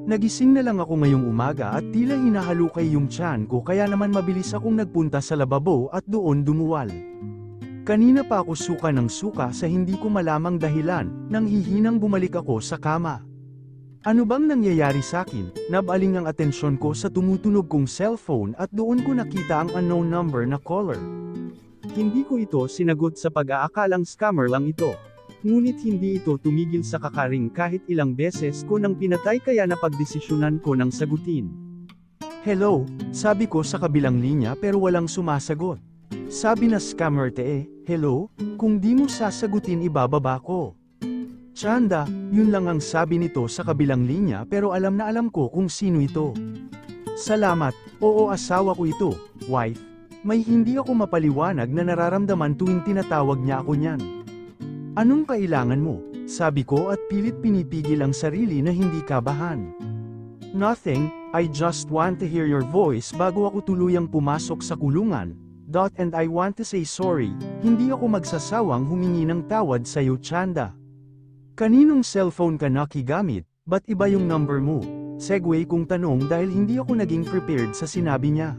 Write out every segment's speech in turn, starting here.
Nagising na lang ako ngayong umaga at tila hinahalukay yung tiyan ko kaya naman mabilis akong nagpunta sa lababo at doon dumuwal. Kanina pa ako suka ng suka sa hindi ko malamang dahilan, nang hihinang bumalik ako sa kama. Ano bang nangyayari sa akin? Nabaling ang atensyon ko sa tumutunog kong cellphone at doon ko nakita ang unknown number na caller. Hindi ko ito sinagot sa pag-aakalang scammer lang ito. Ngunit hindi ito tumigil sa kakaring kahit ilang beses ko nang pinatay kaya napagdesisyonan ko nang sagutin. Hello, sabi ko sa kabilang linya pero walang sumasagot. Sabi na scammer hello, kung di mo sasagutin ibababa ko. Chanda, yun lang ang sabi nito sa kabilang linya pero alam na alam ko kung sino ito. Salamat, oo asawa ko ito, wife. May hindi ako mapaliwanag na nararamdaman tuwing tinatawag niya ako niyan. Anong kailangan mo? Sabi ko at pilit pinipigil ang sarili na hindi kabahan. Nothing, I just want to hear your voice bago ako tuluyang pumasok sa kulungan. And I want to say sorry, hindi ako magsasawang humingi ng tawad sa'yo Chanda. Kaninong cellphone ka nakigamit, ba't iba yung number mo? Segue kong tanong dahil hindi ako naging prepared sa sinabi niya.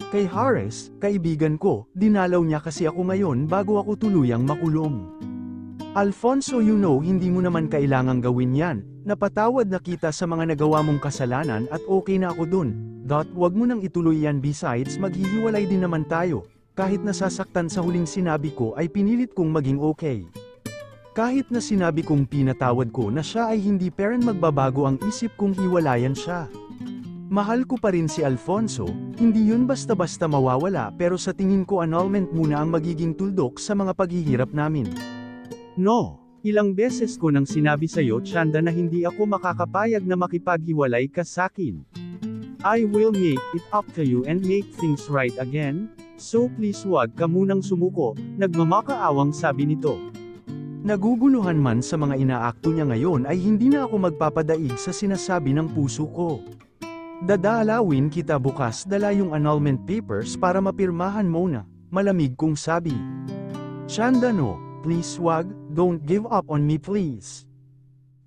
Kay Harris, kaibigan ko, dinalaw niya kasi ako ngayon bago ako tuluyang makulong. Alfonso hindi mo naman kailangang gawin yan, napatawad na kita sa mga nagawa mong kasalanan at okay na ako dun. Wag mo nang ituloy yan besides maghihiwalay din naman tayo, kahit nasasaktan sa huling sinabi ko ay pinilit kong maging okay. Kahit na sinabi kong pinatawad ko na siya ay hindi pero magbabago ang isip kong hiwalayan siya. Mahal ko pa rin si Alfonso, hindi yun basta-basta mawawala pero sa tingin ko annulment muna ang magiging tuldok sa mga paghihirap namin. No, ilang beses ko nang sinabi sa'yo Chanda na hindi ako makakapayag na makipaghiwalay ka sakin. I will make it up to you and make things right again, so please wag ka munang sumuko, nagmamakaawang sabi nito. Naguguluhan man sa mga inaakto niya ngayon ay hindi na ako magpapadaig sa sinasabi ng puso ko. Dadalawin kita bukas dala yung annulment papers para mapirmahan mo na, malamig kong sabi. Chanda no, please wag, don't give up on me please.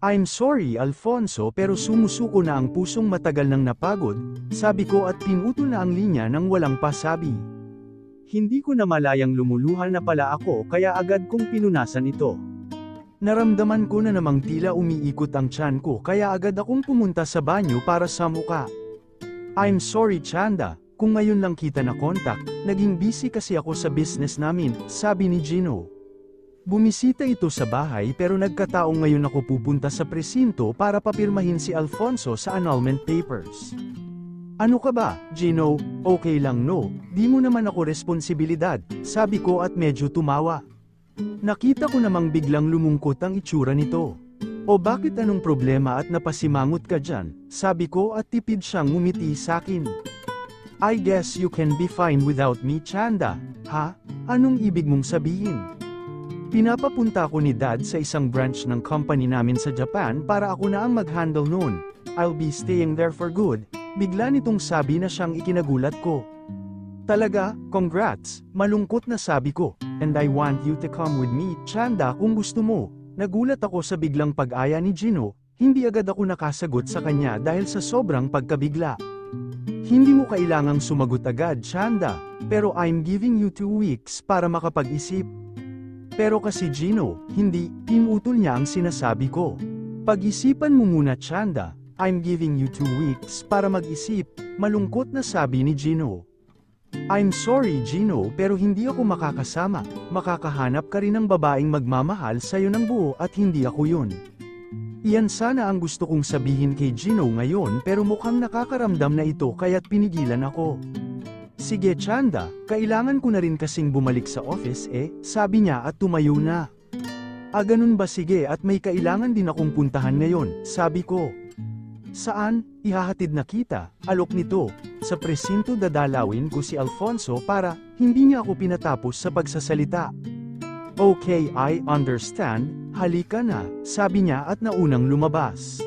I'm sorry Alfonso pero sumusuko na ang pusong matagal nang napagod, sabi ko at pinutol na ang linya nang walang pasabi. Hindi ko na malayang lumuluhan na pala ako kaya agad kong pinunasan ito. Naramdaman ko na namang tila umiikot ang tiyan ko kaya agad akong pumunta sa banyo para sa muka. I'm sorry Chanda, kung ngayon lang kita na contact, naging busy kasi ako sa business namin, sabi ni Gino. Bumisita ito sa bahay pero nagkataong ngayon ako pupunta sa presinto para papirmahin si Alfonso sa annulment papers. Ano ka ba, Gino? Okay lang no, di mo naman ako responsibilidad, sabi ko at medyo tumawa. Nakita ko namang biglang lumungkot ang itsura nito. O bakit anong problema at napasimangot ka dyan, sabi ko at tipid siyang ngumiti sakin. I guess you can be fine without me Chanda, ha? Anong ibig mong sabihin? Pinapapunta ko ni Dad sa isang branch ng company namin sa Japan para ako na ang mag-handle noon. I'll be staying there for good. Bigla nitong sabi na siyang ikinagulat ko. Talaga, congrats, malungkot na sabi ko, and I want you to come with me, Chanda kung gusto mo. Nagulat ako sa biglang pag-aya ni Gino, hindi agad ako nakasagot sa kanya dahil sa sobrang pagkabigla. Hindi mo kailangang sumagot agad Chanda, pero I'm giving you 2 weeks para makapag-isip. Pero kasi Gino, hindi, pinutol niya ang sinasabi ko. Pag-isipan mo muna Chanda, I'm giving you 2 weeks para mag-isip, malungkot na sabi ni Gino. I'm sorry Gino pero hindi ako makakasama, makakahanap ka rin ng babaeng magmamahal sa'yo ng buo at hindi ako yun. Iyan sana ang gusto kong sabihin kay Gino ngayon pero mukhang nakakaramdam na ito kaya't pinigilan ako. Sige Chanda, kailangan ko na rin kasing bumalik sa office sabi niya at tumayo na. Ganun ba sige at may kailangan din akong puntahan ngayon, sabi ko. Saan? Ihahatid na kita, alok nito. Sa presinto dadalawin ko si Alfonso para, hindi niya ako pinatapos sa pagsasalita. Okay I understand, halika na, sabi niya at naunang lumabas.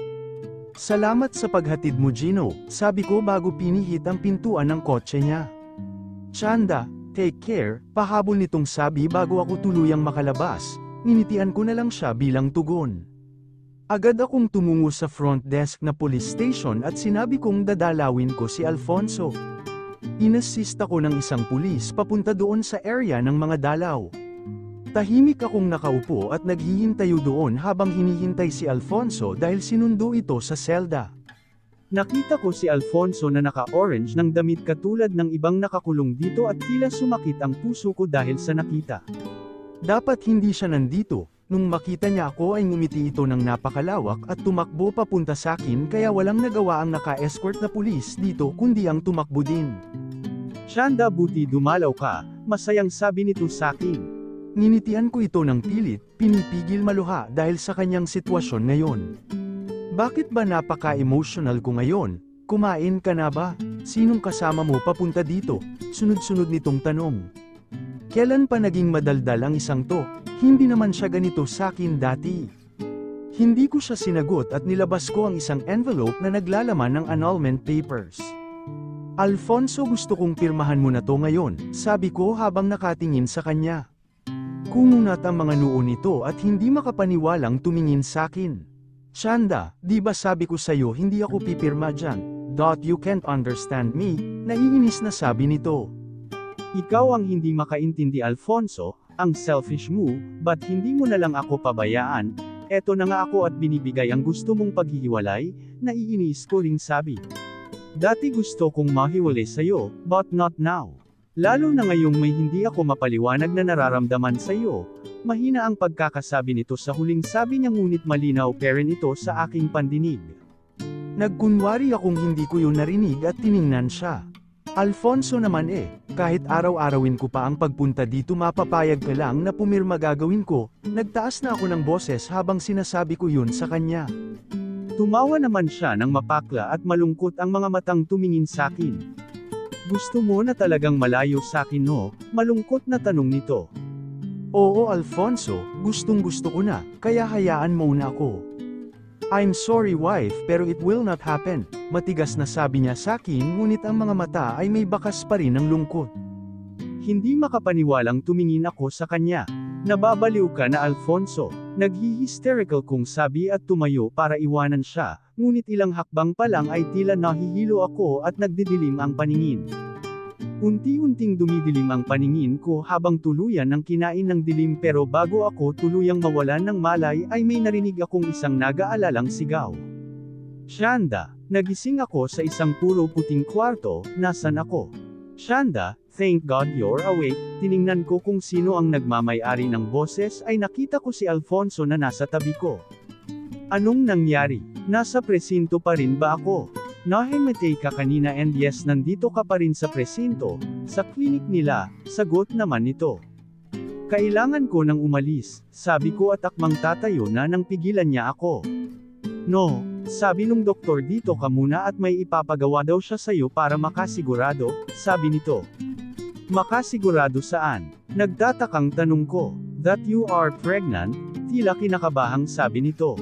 Salamat sa paghatid mo Gino, sabi ko bago pinihit ang pintuan ng kotse niya. Chanda, take care, pahabol nitong sabi bago ako tuluyang makalabas, ninitian ko na lang siya bilang tugon. Agad akong tumungo sa front desk na police station at sinabi kong dadalawin ko si Alfonso. Inassist ako ng isang pulis papunta doon sa area ng mga dalaw. Tahimik akong nakaupo at naghihintayo doon habang hinihintay si Alfonso dahil sinundo ito sa selda. Nakita ko si Alfonso na naka-orange ng damit katulad ng ibang nakakulong dito at tila sumakit ang puso ko dahil sa nakita. Dapat hindi siya nandito. Nung makita niya ako ay ngumiti ito ng napakalawak at tumakbo papunta sa akin kaya walang nagawa ang naka-escort na pulis dito kundi ang tumakbo din. Shanda, buti dumalaw ka, masayang sabi nito sa akin. Nginitian ko ito ng pilit, pinipigil maluha dahil sa kanyang sitwasyon ngayon. Bakit ba napaka-emotional ko ngayon? Kumain ka na ba? Sinong kasama mo papunta dito? Sunod-sunod nitong tanong. Kailan pa naging madaldal ang isang to? Hindi naman siya ganito sa akin dati. Hindi ko siya sinagot at nilabas ko ang isang envelope na naglalaman ng annulment papers. Alfonso, gusto kong pirmahan mo na to ngayon, sabi ko habang nakatingin sa kanya. Kumunat ang mga noo nito at hindi makapaniwalang tumingin sa akin. Shanda, di ba sabi ko sa'yo hindi ako pipirma dyan? You can't understand me, naiinis na sabi nito. Ikaw ang hindi makaintindi, Alfonso, ang selfish mo, ba't hindi mo na lang ako pabayaan? Eto na nga ako at binibigay ang gusto mong paghihiwalay, naiinis ko ring sabi. Dati gusto kong mahiwalay sa'yo, but not now. Lalo na ngayong may hindi ako mapaliwanag na nararamdaman sa'yo. Mahina ang pagkakasabi nito sa huling sabi niya ngunit malinaw pa rin ito sa aking pandinig. Nagkunwari akong hindi ko yun narinig at tiningnan siya. Alfonso naman kahit araw-arawin ko pa ang pagpunta dito mapapayag ka lang na pumirma gagawin ko, nagtaas na ako ng boses habang sinasabi ko yun sa kanya. Tumawa naman siya ng mapakla at malungkot ang mga matang tumingin sa akin. Gusto mo na talagang malayo sa akin no? Malungkot na tanong nito. Oo Alfonso, gustong gusto ko na, kaya hayaan mo na ako. I'm sorry wife pero it will not happen, matigas na sabi niya sa akin ngunit ang mga mata ay may bakas pa rin ng lungkot. Hindi makapaniwalang tumingin ako sa kanya. Nababaliw ka na Alfonso, naghi-hysterical kong sabi at tumayo para iwanan siya, ngunit ilang hakbang pa lang ay tila nahihilo ako at nagdidilim ang paningin. Unti-unting dumidilim ang paningin ko habang tuluyan ng kinain ng dilim pero bago ako tuluyang mawalan ng malay ay may narinig akong isang nag-aalalang sigaw. Shanda, nagising ako sa isang puro puting kwarto, nasan ako? Shanda, thank God you're awake, tiningnan ko kung sino ang nagmamay-ari ng boses ay nakita ko si Alfonso na nasa tabi ko. Anong nangyari? Nasa presinto pa rin ba ako? Nahimatay ka kanina and yes nandito ka pa rin sa presinto, sa klinik nila, sagot naman nito. Kailangan ko nang umalis, sabi ko at akmang tatayo na nang pigilan niya ako. No, sabi nung doktor dito ka muna at may ipapagawa daw siya sa'yo para makasigurado, sabi nito. Makasigurado saan? Nagtatakang tanong ko. That you are pregnant? Tila kinakabahang sabi nito.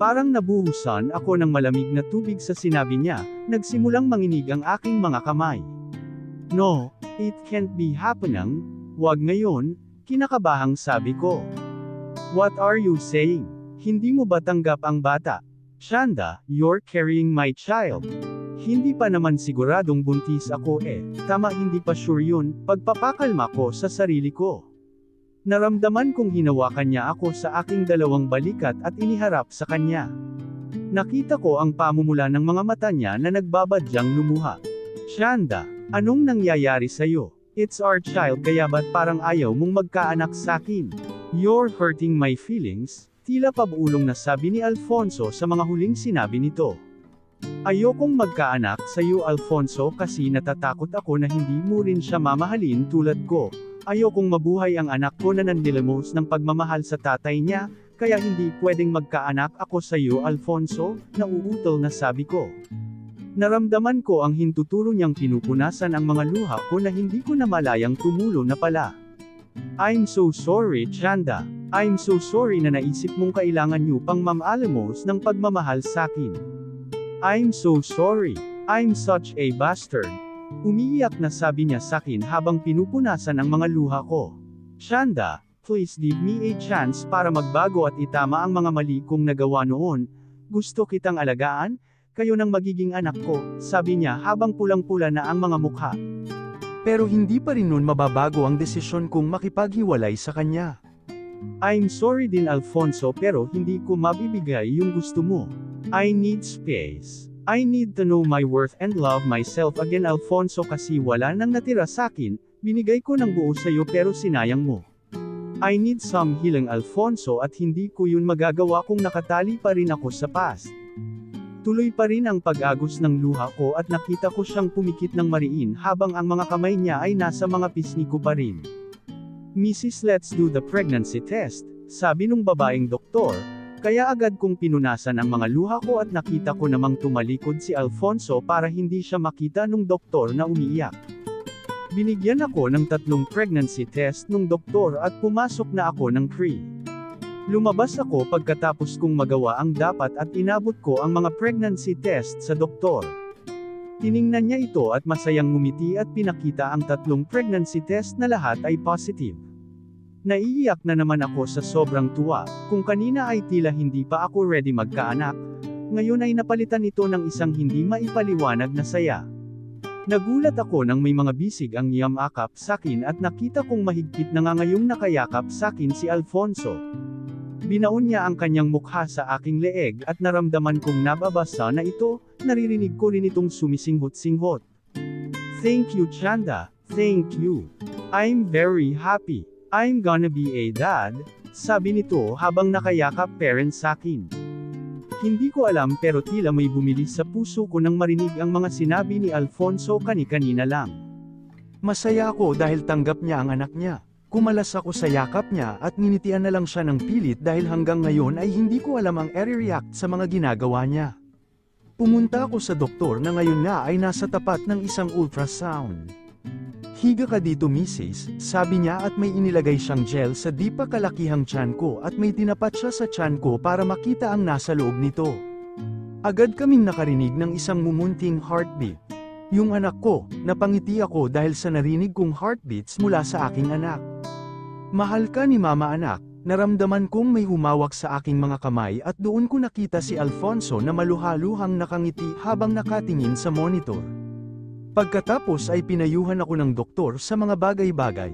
Parang nabuhusan ako ng malamig na tubig sa sinabi niya, nagsimulang manginig ang aking mga kamay. No, it can't be happening, wag ngayon, kinakabahang sabi ko. What are you saying? Hindi mo ba tanggap ang bata? Shanda, you're carrying my child. Hindi pa naman siguradong buntis ako tama hindi pa sure yun, pagpapakalma ko sa sarili ko. Naramdaman kong hinawakan niya ako sa aking dalawang balikat at iniharap sa kanya. Nakita ko ang pamumula ng mga mata niya na nagbabadyang lumuha. Shanda, anong nangyayari sa'yo? It's our child kaya ba't parang ayaw mong magkaanak sa'kin? You're hurting my feelings, tila pabulong na sabi ni Alfonso sa mga huling sinabi nito. Ayokong magkaanak sa'yo Alfonso kasi natatakot ako na hindi mo rin siya mamahalin tulad ko. Ayokong mabuhay ang anak ko na nanlilimos ng pagmamahal sa tatay niya, kaya hindi pwedeng magkaanak ako sa iyo Alfonso, nauutol na sabi ko. Naramdaman ko ang hintuturo niyang pinupunasan ang mga luha ko na hindi ko na malayang tumulo na pala. I'm so sorry Shanda, I'm so sorry na naisip mong kailangan niyo pang mamaalamos ng pagmamahal sa akin. I'm so sorry, I'm such a bastard. Umiiyak na sabi niya sakin habang pinupunasan ang mga luha ko. Shanda, Please give me a chance para magbago at itama ang mga mali kong nagawa noon. Gusto kitang alagaan, kayo nang magiging anak ko, sabi niya habang pulang-pula na ang mga mukha. Pero hindi pa rin nun mababago ang desisyon kong makipaghiwalay sa kanya. I'm sorry din Alfonso pero hindi ko mabibigay yung gusto mo. I need space. I need to know my worth and love myself again Alfonso kasi wala nang natira sakin, binigay ko ng buo sa'yo pero sinayang mo. I need some healing Alfonso at hindi ko yun magagawa kung nakatali pa rin ako sa past. Tuloy pa rin ang pag-agos ng luha ko at nakita ko siyang pumikit ng mariin habang ang mga kamay niya ay nasa mga pisngi ko pa rin. Mrs. Let's do the pregnancy test, sabi nung babaeng doktor, kaya agad kong pinunasan ang mga luha ko at nakita ko namang tumalikod si Alfonso para hindi siya makita nung doktor na umiiyak. Binigyan ako ng 3 pregnancy test nung doktor at pumasok na ako ng free. Lumabas ako pagkatapos kong magawa ang dapat at inabot ko ang mga pregnancy test sa doktor. Tiningnan niya ito at masayang ngumiti at pinakita ang 3 pregnancy test na lahat ay positive. Naiiyak na naman ako sa sobrang tuwa, kung kanina ay tila hindi pa ako ready magkaanak, ngayon ay napalitan ito ng isang hindi maipaliwanag na saya. Nagulat ako nang may mga bisig ang yamakap sakin at nakita kong mahigpit na nga ngayong nakayakap sakin si Alfonso. Binaon niya ang kanyang mukha sa aking leeg at naramdaman kong nababasa na ito, naririnig ko rin itong sumisinghot-singhot. Thank you Chanda, thank you. I'm very happy. I'm gonna be a dad, sabi nito habang nakayakap parent sakin. Hindi ko alam pero tila may bumili sa puso ko nang marinig ang mga sinabi ni Alfonso kani-kanina lang. Masaya ako dahil tanggap niya ang anak niya. Kumalas ako sa yakap niya at nginitian na lang siya ng pilit dahil hanggang ngayon ay hindi ko alam ang i-react sa mga ginagawa niya. Pumunta ako sa doktor na ngayon nga ay nasa tapat ng isang ultrasound. Higa ka dito Mrs., sabi niya at may inilagay siyang gel sa di pa kalakihang tiyan ko at may tinapat siya sa tiyan ko para makita ang nasa loob nito. Agad kaming nakarinig ng isang mumunting heartbeat. Yung anak ko, napangiti ako dahil sa narinig kong heartbeats mula sa aking anak. Mahal ka ni mama anak, naramdaman kong may humawak sa aking mga kamay at doon ko nakita si Alfonso na maluhaluhang nakangiti habang nakatingin sa monitor. Pagkatapos ay pinayuhan ako ng doktor sa mga bagay-bagay.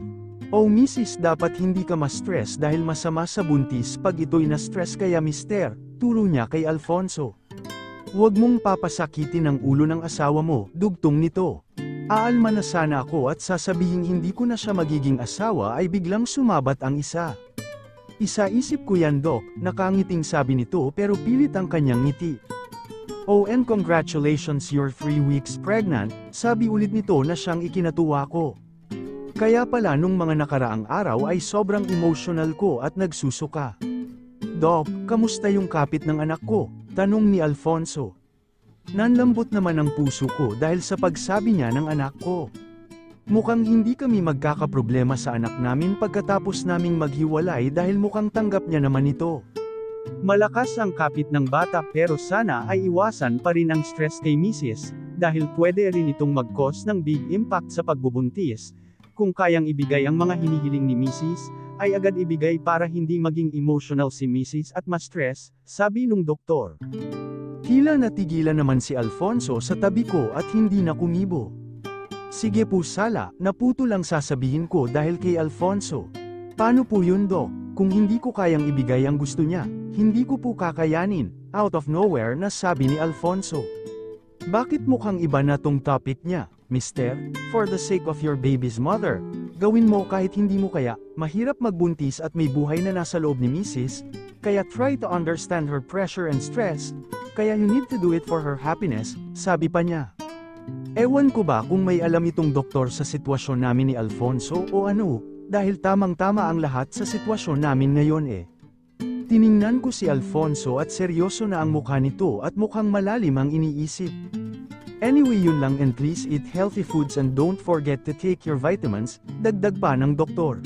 Oh Mrs. dapat hindi ka ma-stress dahil masama sa buntis pag ito'y na-stress kaya mister, turo niya kay Alfonso. Huwag mong papasakitin ang ulo ng asawa mo, dugtong nito. Aalma na sana ako at sasabihing hindi ko na siya magiging asawa ay biglang sumabat ang isa. Isa-isip ko yan dok, nakangiting sabi nito pero pilit ang kanyang ngiti. Oh and congratulations you're 3 weeks pregnant, sabi ulit nito na siyang ikinatuwa ko. Kaya pala nung mga nakaraang araw ay sobrang emotional ko at nagsusuka. Doc, kamusta yung kapit ng anak ko? Tanong ni Alfonso. Nanlambot naman ang puso ko dahil sa pagsabi niya ng anak ko. Mukhang hindi kami magkakaproblema sa anak namin pagkatapos naming maghiwalay dahil mukhang tanggap niya naman ito. Malakas ang kapit ng bata pero sana ay iwasan pa rin ang stress kay Mrs. dahil pwede rin itong mag-cause ng big impact sa pagbubuntis. Kung kayang ibigay ang mga hinihiling ni Mrs. ay agad ibigay para hindi maging emotional si Mrs. at ma-stress, sabi nung doktor. Tila natigilan naman si Alfonso sa tabi ko at hindi na kumibo. Sige po sala, naputo lang sasabihin ko dahil kay Alfonso. Paano po yun Dok? Kung hindi ko kayang ibigay ang gusto niya, hindi ko po kakayanin, out of nowhere na sabi ni Alfonso. Bakit mukhang iba na tong topic niya, mister? For the sake of your baby's mother, gawin mo kahit hindi mo kaya, mahirap magbuntis at may buhay na nasa loob ni Mrs. Kaya try to understand her pressure and stress, kaya you need to do it for her happiness, sabi pa niya. Ewan ko ba kung may alam itong doktor sa sitwasyon namin ni Alfonso o ano, dahil tamang-tama ang lahat sa sitwasyon namin ngayon eh. Tiningnan ko si Alfonso at seryoso na ang mukha nito at mukhang malalim ang iniisip. Anyway yun lang and please eat healthy foods and don't forget to take your vitamins, dagdag pa ng doktor.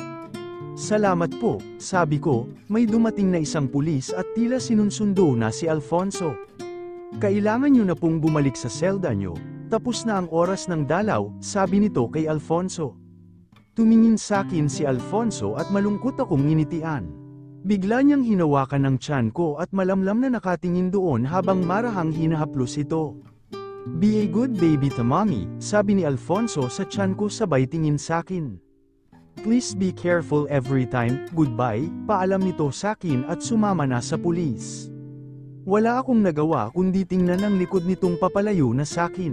Salamat po, sabi ko, may dumating na isang pulis at tila sinunsundo na si Alfonso. Kailangan nyo na pong bumalik sa selda nyo, tapos na ang oras ng dalaw, sabi nito kay Alfonso. Tumingin sakin si Alfonso at malungkot akong nginitian. Bigla niyang hinawakan ng tiyan ko at malamlam na nakatingin doon habang marahang hinahaplos ito. "Be a good baby to mommy," sabi ni Alfonso sa tiyan ko sabay tingin sakin. "Please be careful every time, goodbye," paalam nito sakin at sumama na sa pulis. Wala akong nagawa kundi tingnan ang likod nitong papalayo na sakin.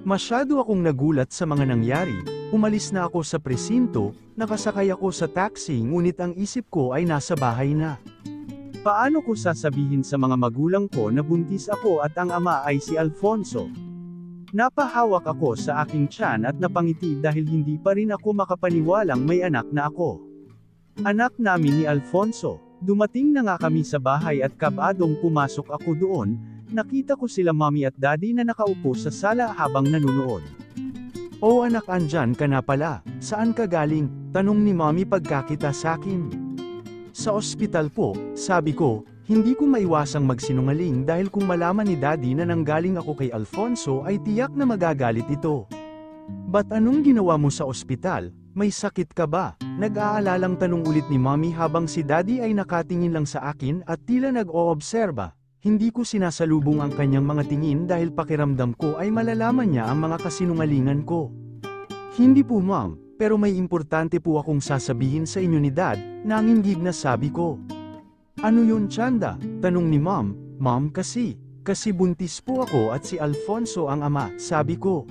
Masyado akong nagulat sa mga nangyari. Umalis na ako sa presinto, nakasakay ako sa taxi ngunit ang isip ko ay nasa bahay na. Paano ko sasabihin sa mga magulang ko na buntis ako at ang ama ay si Alfonso? Napahawak ako sa aking tiyan at napangiti dahil hindi pa rin ako makapaniwalang may anak na ako. Anak namin ni Alfonso. Dumating na nga kami sa bahay at kabadong pumasok ako doon, nakita ko sila mommy at daddy na nakaupo sa sala habang nanunood. "Oh anak, andyan ka na pala, saan ka galing?" tanong ni mommy pagkakita sakin. "Sa ospital po," sabi ko, hindi ko maiwasang magsinungaling dahil kung malaman ni daddy na nanggaling ako kay Alfonso ay tiyak na magagalit ito. "Ba't anong ginawa mo sa ospital? May sakit ka ba?" Nag-aalalang tanong ulit ni mommy habang si daddy ay nakatingin lang sa akin at tila nag-oobserba. Hindi ko sinasalubong ang kanyang mga tingin dahil pakiramdam ko ay malalaman niya ang mga kasinungalingan ko. "Hindi po ma'am, pero may importante po akong sasabihin sa inyo ni dad," nanginggig na sabi ko. "Ano yun Chanda?" tanong ni ma'am. "Ma'am kasi buntis po ako at si Alfonso ang ama," sabi ko.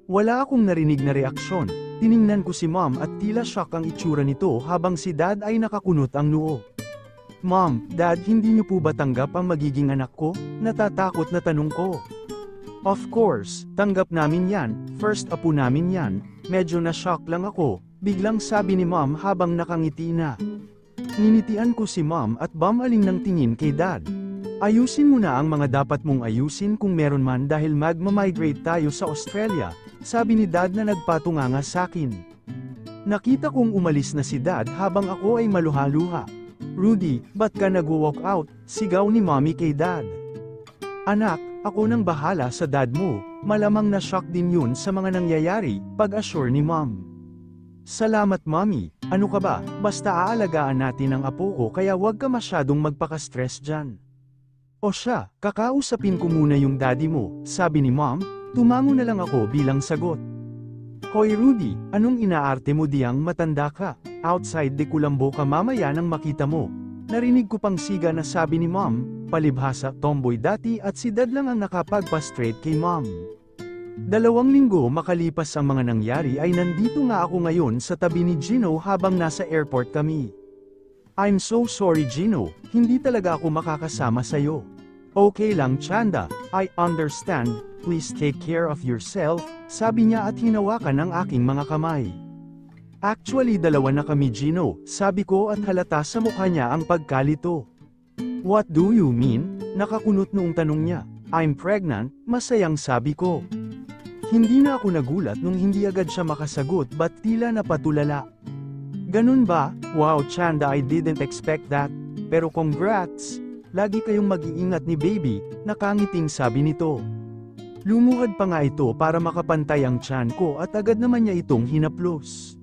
Wala akong narinig na reaksyon. Tiningnan ko si ma'am at tila shock ang itsura nito habang si dad ay nakakunot ang noo. "Mom, Dad, hindi niyo po ba tanggap ang magiging anak ko?" Natatakot na tanong ko. "Of course, tanggap namin yan, first apo namin yan." Medyo na-shock lang ako, biglang sabi ni Mom habang nakangiti na. Ninitian ko si Mom at bumaling ng tingin kay Dad. "Ayusin mo na ang mga dapat mong ayusin kung meron man dahil magmamigrate tayo sa Australia," sabi ni Dad na nagpatunganga sakin. Nakita kong umalis na si Dad habang ako ay maluha-luha. "Rudy, ba't ka nag-walk out?" sigaw ni mommy kay dad. "Anak, ako nang bahala sa dad mo." Malamang na shock din yun sa mga nangyayari, pag-assure ni mom. "Salamat mommy, ano ka ba, basta aalagaan natin ang apo ko kaya wag ka masyadong magpaka-stress dyan." "O siya, kakausapin ko muna yung daddy mo," sabi ni mom, tumango na lang ako bilang sagot. "Hoy Rudy, anong inaarte mo diyang matanda ka? Outside de kulambo ka mamaya nang makita mo." Narinig ko pang siga na sabi ni mom, palibhasa tomboy dati at si dad lang ang nakapagpa-straight kay mom. 2 linggo makalipas ang mga nangyari ay nandito nga ako ngayon sa tabi ni Gino habang nasa airport kami. "I'm so sorry Gino, hindi talaga ako makakasama sayo." "Okay lang Chanda, I understand, please take care of yourself," sabi niya at hinawakan ang aking mga kamay. "Actually 2 na kami Gino," sabi ko at halata sa mukha niya ang pagkalito. "What do you mean?" nakakunot noong tanong niya. "I'm pregnant," masayang sabi ko. Hindi na ako nagulat nung hindi agad siya makasagot but tila napatulala. "Ganun ba? Wow Chanda, I didn't expect that. Pero congrats. Lagi kayong mag-iingat ni baby," nakangiting sabi nito. Lumuhad pa nga ito para makapantay ang tiyan ko at agad naman niya itong hinaplos.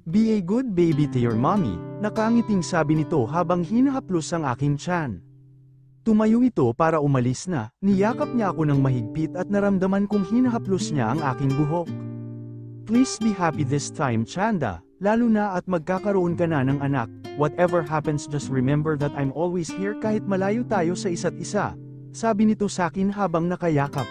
"Be a good baby to your mommy," nakangiting sabi nito habang hinahaplos ang aking tiyan. Tumayo ito para umalis na, niyakap niya ako ng mahigpit at naramdaman kong hinahaplos niya ang aking buhok. "Please be happy this time Chanda, lalo na at magkakaroon ka na ng anak. Whatever happens just remember that I'm always here kahit malayo tayo sa isa't isa," sabi nito sakin habang nakayakap.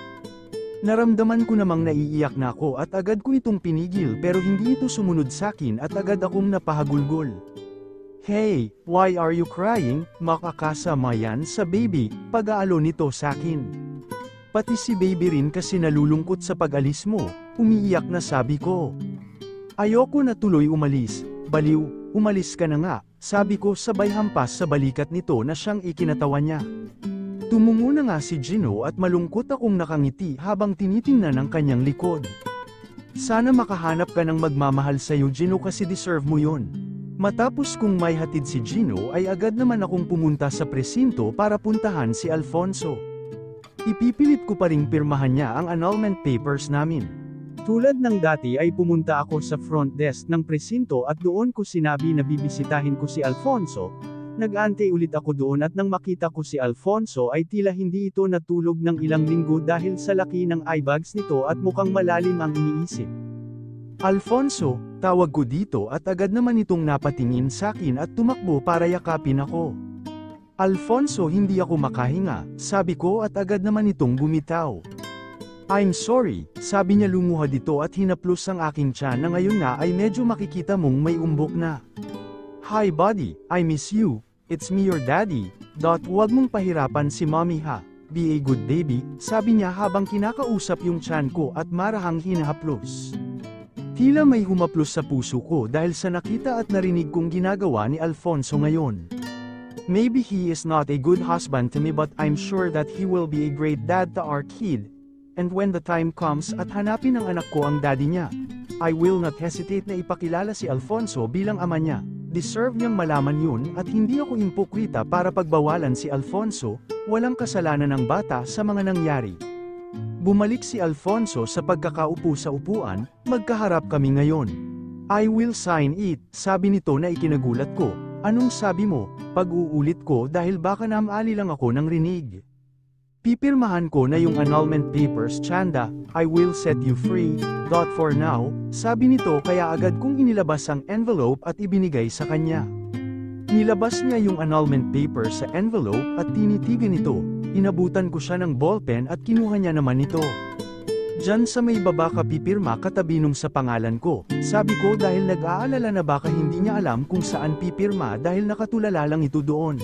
Naramdaman ko namang naiiyak na ako at agad ko itong pinigil pero hindi ito sumunod sakin at agad akong napahagulgol. "Hey, why are you crying? Makakasama yan sa baby," pag-aalo nito sakin. "Pati si baby rin kasi nalulungkot sa pag-alis mo," umiiyak na sabi ko. Ayoko na tuloy umalis. "Baliw, umalis ka na nga," sabi ko sabay hampas sa balikat nito na siyang ikinatawa niya. Tumungo na nga si Gino at malungkot akong nakangiti habang tinitingnan ang kanyang likod. "Sana makahanap ka ng magmamahal sa'yo Gino kasi deserve mo yon." Matapos kong may hatid si Gino ay agad naman akong pumunta sa presinto para puntahan si Alfonso. Ipipilit ko pa ring pirmahan niya ang annulment papers namin. Tulad ng dati ay pumunta ako sa front desk ng presinto at doon ko sinabi na bibisitahin ko si Alfonso. Nag-ante ulit ako doon at nang makita ko si Alfonso ay tila hindi ito natulog ng ilang linggo dahil sa laki ng eyebags nito at mukhang malalim ang iniisip. Alfonso, tawag ko dito at agad naman itong napatingin sa akin at tumakbo para yakapin ako. Alfonso, hindi ako makahinga, sabi ko at agad naman itong bumitaw. I'm sorry, sabi niya lumuha dito at hinaplos ang aking tiyan na ngayon nga ay medyo makikita mong may umbok na. Hi buddy, I miss you, it's me your daddy. Huwag mong pahirapan si mommy ha, be a good baby, sabi niya habang kinakausap yung tiyan ko at marahang hinahaplos. Tila may humaplos sa puso ko dahil sa nakita at narinig kong ginagawa ni Alfonso ngayon. Maybe he is not a good husband to me but I'm sure that he will be a great dad to our kid. And when the time comes at hanapin ng anak ko ang daddy niya, I will not hesitate na ipakilala si Alfonso bilang ama niya. Deserve niyang malaman yun at hindi ako impokrita para pagbawalan si Alfonso, walang kasalanan ng bata sa mga nangyari. Bumalik si Alfonso sa pagkakaupo sa upuan, magkaharap kami ngayon. I will sign it, sabi nito na ikinagulat ko. Anong sabi mo? Pag-uulit ko dahil baka namali lang ako ng rinig. Pipirmahan ko na yung annulment papers, Chanda, I will set you free. For now, sabi nito kaya agad kong inilabas ang envelope at ibinigay sa kanya. Nilabas niya yung annulment papers sa envelope at tinitigan ito. Inabutan ko siya ng ballpen at kinuha niya naman ito. Diyan sa may baba ka pipirma katabi nung sa pangalan ko, sabi ko dahil nag-aalala na baka hindi niya alam kung saan pipirma dahil nakatulala lang ito doon.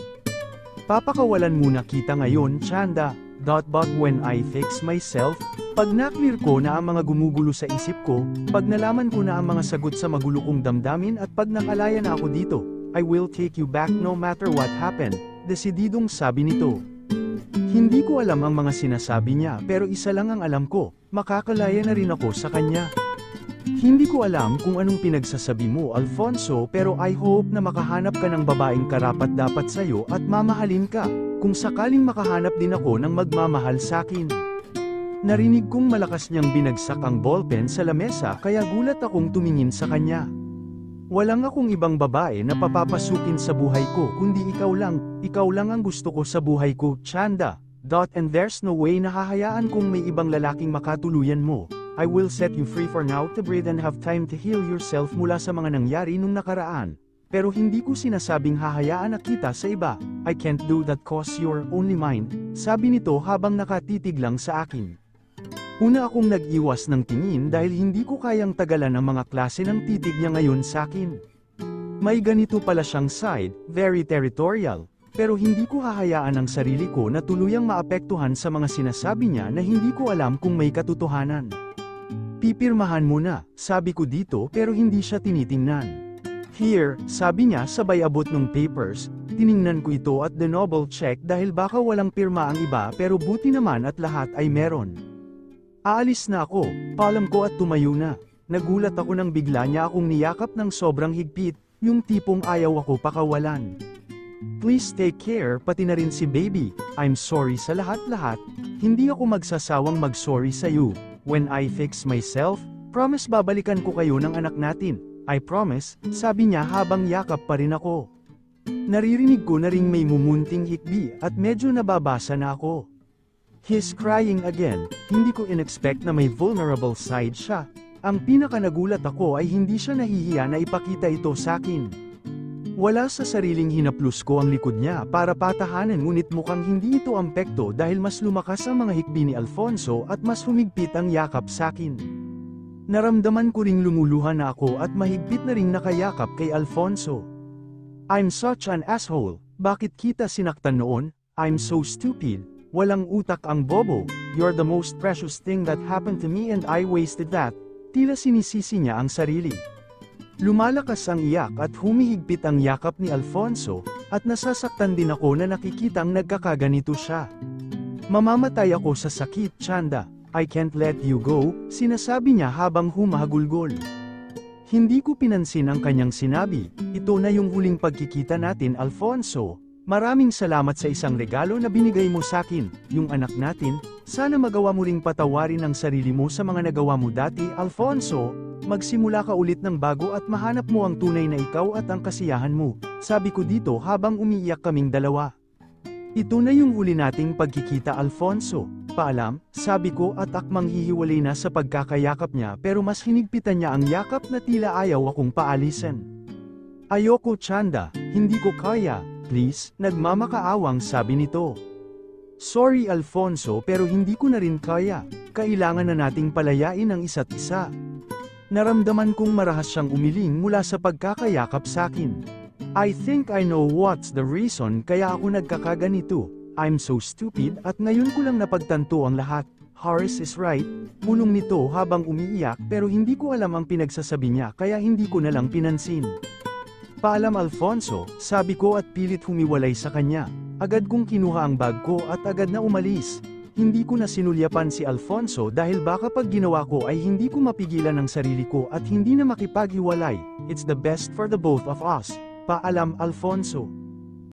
Papakawalan muna kita ngayon, Chanda. But when I fix myself, pag na-clear ko na ang mga gumugulo sa isip ko, pag nalaman ko na ang mga sagot sa magulo kong damdamin at pag nakalaya na ako dito, I will take you back no matter what happened, desididong sabi nito. Hindi ko alam ang mga sinasabi niya pero isa lang ang alam ko, makakalaya na rin ako sa kanya. Hindi ko alam kung anong pinagsasabi mo Alfonso pero I hope na makahanap ka ng babaeng karapat-dapat sa'yo at mamahalin ka, kung sakaling makahanap din ako ng magmamahal sa'kin. Narinig kong malakas niyang binagsak ang ballpen sa lamesa kaya gulat akong tumingin sa kanya. Walang akong ibang babae na papapasukin sa buhay ko kundi ikaw lang ang gusto ko sa buhay ko, Chanda. And there's no way na hahayaan kung may ibang lalaking makatuluyan mo. I will set you free for now to breathe and have time to heal yourself mula sa mga nangyari nung nakaraan. Pero hindi ko sinasabing hahayaan na kita sa iba. I can't do that cause you're only mine, sabi nito habang nakatitig lang sa akin. Una akong nag-iwas ng tingin dahil hindi ko kayang tagalan ang mga klase ng titig niya ngayon sa akin. May ganito pala siyang side, very territorial. Pero hindi ko hahayaan ang sarili ko na tuluyang maapektuhan sa mga sinasabi niya na hindi ko alam kung may katotohanan. Pipirmahan mo na, sabi ko dito pero hindi siya tinitingnan. Here, sabi niya sabay abot ng papers, tiningnan ko ito at double check dahil baka walang pirma ang iba pero buti naman at lahat ay meron. Aalis na ako, palam ko at tumayo na. Nagulat ako nang bigla niya akong niyakap ng sobrang higpit, yung tipong ayaw ako pakawalan. Please take care pati na rin si baby, I'm sorry sa lahat-lahat, hindi ako magsasawang mag-sorry sa iyo. When I fix myself, promise babalikan ko kayo ng anak natin, I promise, sabi niya habang yakap pa rin ako. Naririnig ko na ring may mumunting hikbi at medyo nababasa na ako. He's crying again, hindi ko in-expect na may vulnerable side siya. Ang pinakanagulat ako ay hindi siya nahihiya na ipakita ito sa akin. Wala sa sariling hinaplos ko ang likod niya para patahanan ngunit mukhang hindi ito ampekto dahil mas lumakas ang mga hikbi ni Alfonso at mas humigpit ang yakap sa akin. Naramdaman ko ring lumuluha na ako at mahigpit na ring nakayakap kay Alfonso. I'm such an asshole, bakit kita sinaktan noon? I'm so stupid, walang utak ang bobo, you're the most precious thing that happened to me and I wasted that, tila sinisisi niya ang sarili. Lumalakas ang iyak at humihigpit ang yakap ni Alfonso, at nasasaktan din ako na nakikitang nagkakaganito siya. Mamamatay ako sa sakit, Chanda, I can't let you go, sinasabi niya habang humahagulgol. Hindi ko pinansin ang kanyang sinabi, ito na yung huling pagkikita natin Alfonso, Maraming salamat sa isang regalo na binigay mo sakin, yung anak natin. Sana magawa mo ring patawarin ang sarili mo sa mga nagawa mo dati, Alfonso. Magsimula ka ulit ng bago at mahanap mo ang tunay na ikaw at ang kasiyahan mo. Sabi ko dito habang umiiyak kaming dalawa. Ito na yung huli nating pagkikita, Alfonso. Paalam, sabi ko at akmang hihiwalay na sa pagkakayakap niya pero mas hinigpitan niya ang yakap na tila ayaw akong paalisan. Ayoko, Chanda, hindi ko kaya. Please, nagmamakaawang sabi nito. Sorry Alfonso pero hindi ko na rin kaya, kailangan na nating palayain ang isa't isa. Naramdaman kong marahas siyang umiling mula sa pagkakayakap sakin. I think I know what's the reason kaya ako nagkakaganito. I'm so stupid at ngayon ko lang napagtanto ang lahat. Horace is right, bulong nito habang umiiyak pero hindi ko alam ang pinagsasabi niya kaya hindi ko na lang pinansin. Paalam Alfonso, sabi ko at pilit humiwalay sa kanya. Agad kong kinuha ang bag ko at agad na umalis. Hindi ko na sinulyapan si Alfonso dahil baka pag ginawa ko ay hindi ko mapigilan ang sarili ko at hindi na makipaghiwalay. It's the best for the both of us. Paalam Alfonso.